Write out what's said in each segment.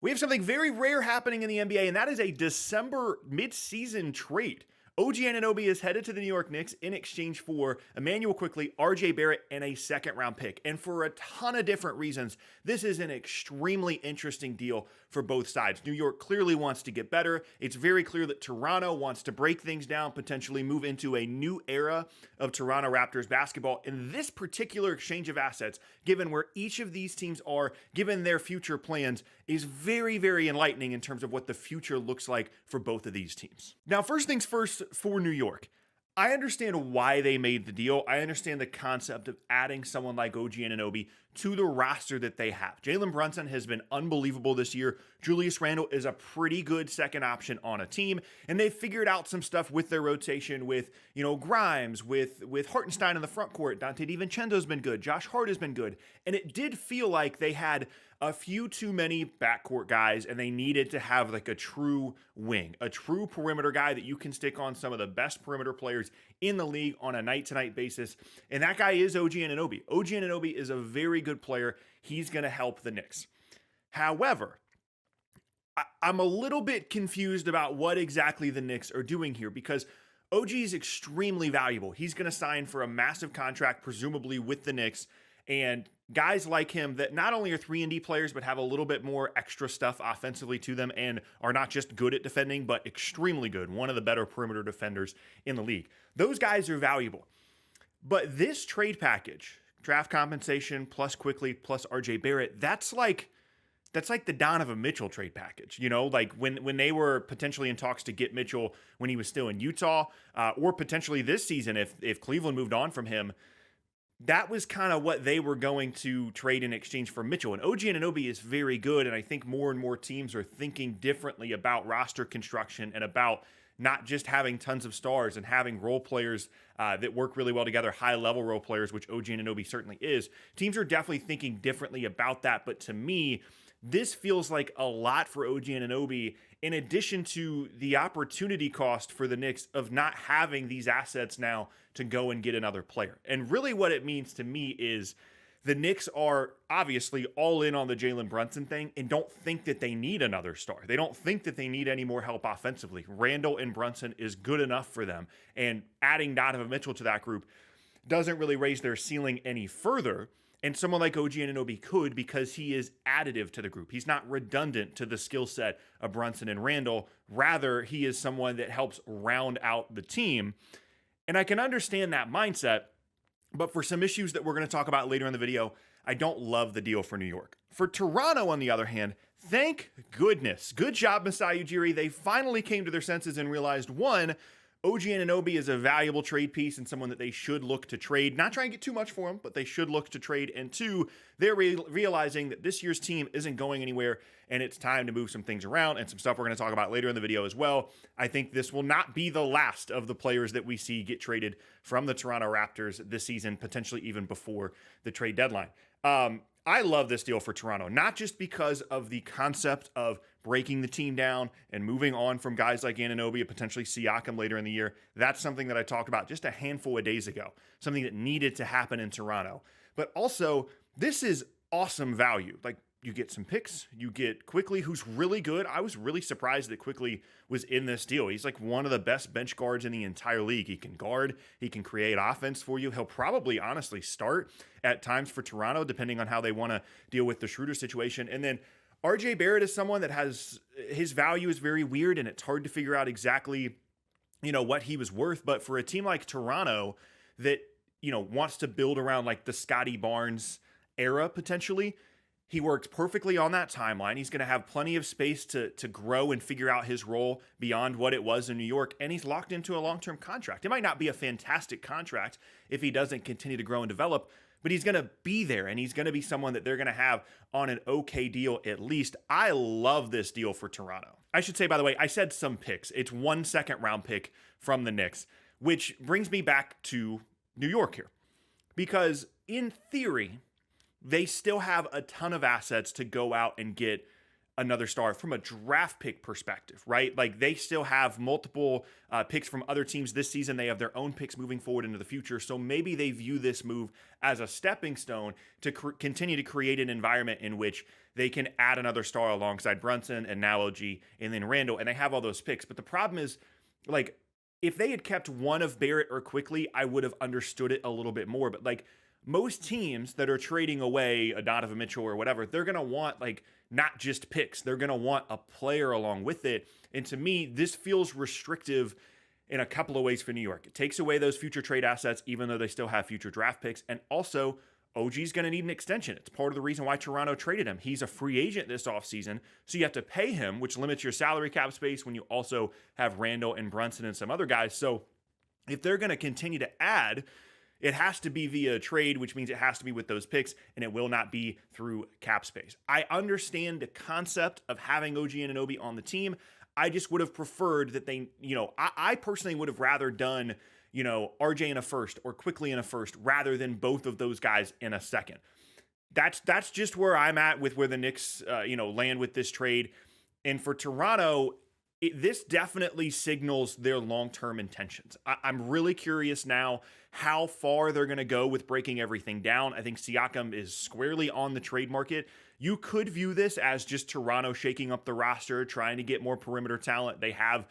We have something very rare happening in the NBA, and that is a December midseason trade. OG Anunoby is headed to the New York Knicks in exchange for Immanuel Quickley, RJ Barrett, and a second-round pick. And for a ton of different reasons, this is an extremely interesting deal for both sides. New York clearly wants to get better. It's very clear that Toronto wants to break things down, potentially move into a new era of Toronto Raptors basketball. And this particular exchange of assets, given where each of these teams are, given their future plans, is very, very enlightening in terms of what the future looks like for both of these teams. Now, first things first for New York. I understand why they made the deal. I understand the concept of adding someone like OG Anunoby to the roster that they have. Jalen Brunson has been unbelievable this year. Julius Randle is a pretty good second option on a team, and they've figured out some stuff with their rotation with, Grimes, with Hartenstein in the front court. Dante DiVincenzo's been good. Josh Hart has been good. And it did feel like they had a few too many backcourt guys, and they needed to have like a true wing, a true perimeter guy that you can stick on some of the best perimeter players in the league on a night-to-night basis. And that guy is OG Anunoby. OG Anunoby is a very good player. He's going to help the Knicks. However, I'm a little bit confused about what exactly the Knicks are doing here, because OG is extremely valuable. He's going to sign for a massive contract, presumably with the Knicks. And guys like him that not only are 3-and-D players, but have a little bit more extra stuff offensively to them and are not just good at defending, but extremely good. One of the better perimeter defenders in the league. Those guys are valuable. But this trade package, draft compensation plus Quickley plus RJ Barrett, that's like the Donovan Mitchell trade package, like when they were potentially in talks to get Mitchell when he was still in Utah, or potentially this season if Cleveland moved on from him. That was kind of what they were going to trade in exchange for Mitchell. And OG Anunoby is very good, and I think more and more teams are thinking differently about roster construction and about not just having tons of stars and having role players that work really well together, high-level role players, which OG Anunoby certainly is. Teams are definitely thinking differently about that, but to me, this feels like a lot for OG Anunoby, in addition to the opportunity cost for the Knicks of not having these assets now to go and get another player. And really what it means to me is the Knicks are obviously all in on the Jalen Brunson thing and don't think that they need another star. They don't think that they need any more help offensively. Randle and Brunson is good enough for them. And adding Donovan Mitchell to that group doesn't really raise their ceiling any further. And someone like OG Anunoby could, because he is additive to the group. He's not redundant to the skill set of Brunson and Randle. Rather, he is someone that helps round out the team. And I can understand that mindset, but for some issues that we're going to talk about later in the video, I don't love the deal for New York. For Toronto, on the other hand, thank goodness. Good job, Masai Ujiri. They finally came to their senses and realized, one, OG Anunoby is a valuable trade piece and someone that they should look to trade. Not trying to get too much for him, but they should look to trade. And two, they're realizing that this year's team isn't going anywhere and it's time to move some things around and some stuff we're going to talk about later in the video as well. I think this will not be the last of the players that we see get traded from the Toronto Raptors this season, potentially even before the trade deadline. I love this deal for Toronto, not just because of the concept of breaking the team down and moving on from guys like Anunoby and potentially Siakam later in the year. That's something that I talked about just a handful of days ago, something that needed to happen in Toronto. But also, this is awesome value. Like, you get some picks, you get Quickley, who's really good. I was really surprised that Quickley was in this deal. He's like one of the best bench guards in the entire league. He can guard, he can create offense for you. He'll probably honestly start at times for Toronto, depending on how they want to deal with the Schroeder situation. And then RJ Barrett is someone that has, his value is very weird, and it's hard to figure out exactly, what he was worth. But for a team like Toronto that, wants to build around like the Scotty Barnes era potentially, he works perfectly on that timeline. He's going to have plenty of space to grow and figure out his role beyond what it was in New York, and he's locked into a long-term contract. It might not be a fantastic contract if he doesn't continue to grow and develop, but he's going to be there, and he's going to be someone that they're going to have on an okay deal at least. I love this deal for Toronto. I should say, by the way, I said some picks. It's 1 second-round pick from the Knicks, which brings me back to New York here. Because in theory, they still have a ton of assets to go out and get another star from a draft pick perspective, right? Like they still have multiple picks from other teams this season. They have their own picks moving forward into the future. So maybe they view this move as a stepping stone to continue to create an environment in which they can add another star alongside Brunson and now OG and then Randall, and they have all those picks. But the problem is, like, if they had kept one of Barrett or Quickley, I would have understood it a little bit more. But like most teams that are trading away a Donovan Mitchell or whatever, they're going to want like not just picks. They're going to want a player along with it. And to me, this feels restrictive in a couple of ways for New York. It takes away those future trade assets, even though they still have future draft picks. And also, OG's going to need an extension. It's part of the reason why Toronto traded him. He's a free agent this offseason, so you have to pay him, which limits your salary cap space when you also have Randall and Brunson and some other guys. So if they're going to continue to add, it has to be via trade, which means it has to be with those picks, and it will not be through cap space. I understand the concept of having OG Anunoby on the team. I just would have preferred that they, I personally would have rather done RJ in a first or Quickley in a first rather than both of those guys in a second. That's just where I'm at with where the Knicks, land with this trade. And for Toronto, this definitely signals their long-term intentions. I'm really curious now how far they're going to go with breaking everything down. I think Siakam is squarely on the trade market. You could view this as just Toronto shaking up the roster, trying to get more perimeter talent. They have,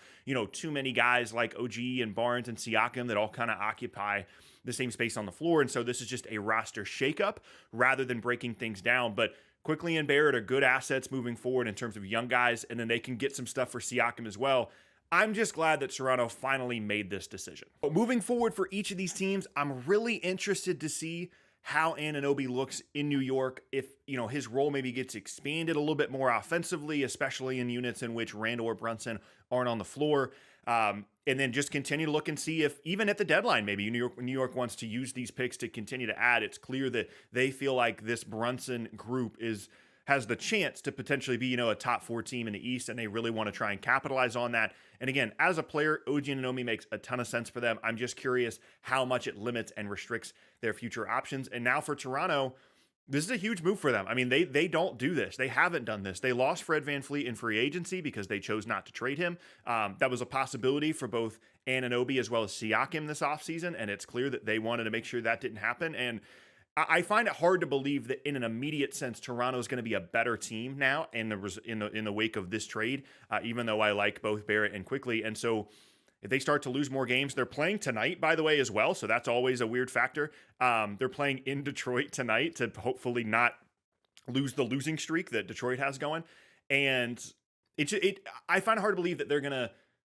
too many guys like OG and Barnes and Siakam that all kind of occupy the same space on the floor. And so this is just a roster shakeup rather than breaking things down. But Quickley and Barrett are good assets moving forward in terms of young guys, and then they can get some stuff for Siakam as well. I'm just glad that Toronto finally made this decision. But moving forward for each of these teams, I'm really interested to see how Anunoby looks in New York, if his role maybe gets expanded a little bit more offensively, especially in units in which Randall or Brunson aren't on the floor. And then just continue to look and see if even at the deadline, maybe New York wants to use these picks to continue to add. It's clear that they feel like this Brunson group has the chance to potentially be, a top 4 team in the East, and they really want to try and capitalize on that. And again, as a player, OG Anunoby makes a ton of sense for them. I'm just curious how much it limits and restricts their future options. And now for Toronto, this is a huge move for them. I mean, they don't do this. They haven't done this. They lost Fred VanVleet in free agency because they chose not to trade him. That was a possibility for both Anunoby as well as Siakam this offseason, and it's clear that they wanted to make sure that didn't happen. And I find it hard to believe that in an immediate sense, Toronto is going to be a better team now in the wake of this trade, even though I like both Barrett and Quickley. And so if they start to lose more games, they're playing tonight, by the way, as well. So that's always a weird factor. They're playing in Detroit tonight to hopefully not lose the losing streak that Detroit has going. And I find it hard to believe that they're going to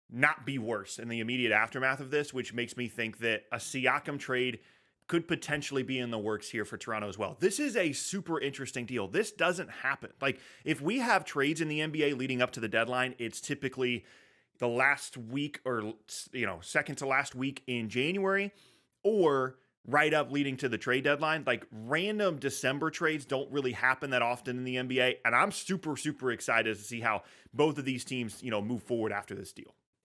not be worse in the immediate aftermath of this, which makes me think that a Siakam trade could potentially be in the works here for Toronto as well. This is a super interesting deal. This doesn't happen. Like, if we have trades in the NBA leading up to the deadline, it's typically the last week or, second to last week in January, or right up leading to the trade deadline. Like, random December trades don't really happen that often in the NBA. And I'm super, super excited to see how both of these teams, move forward after this deal.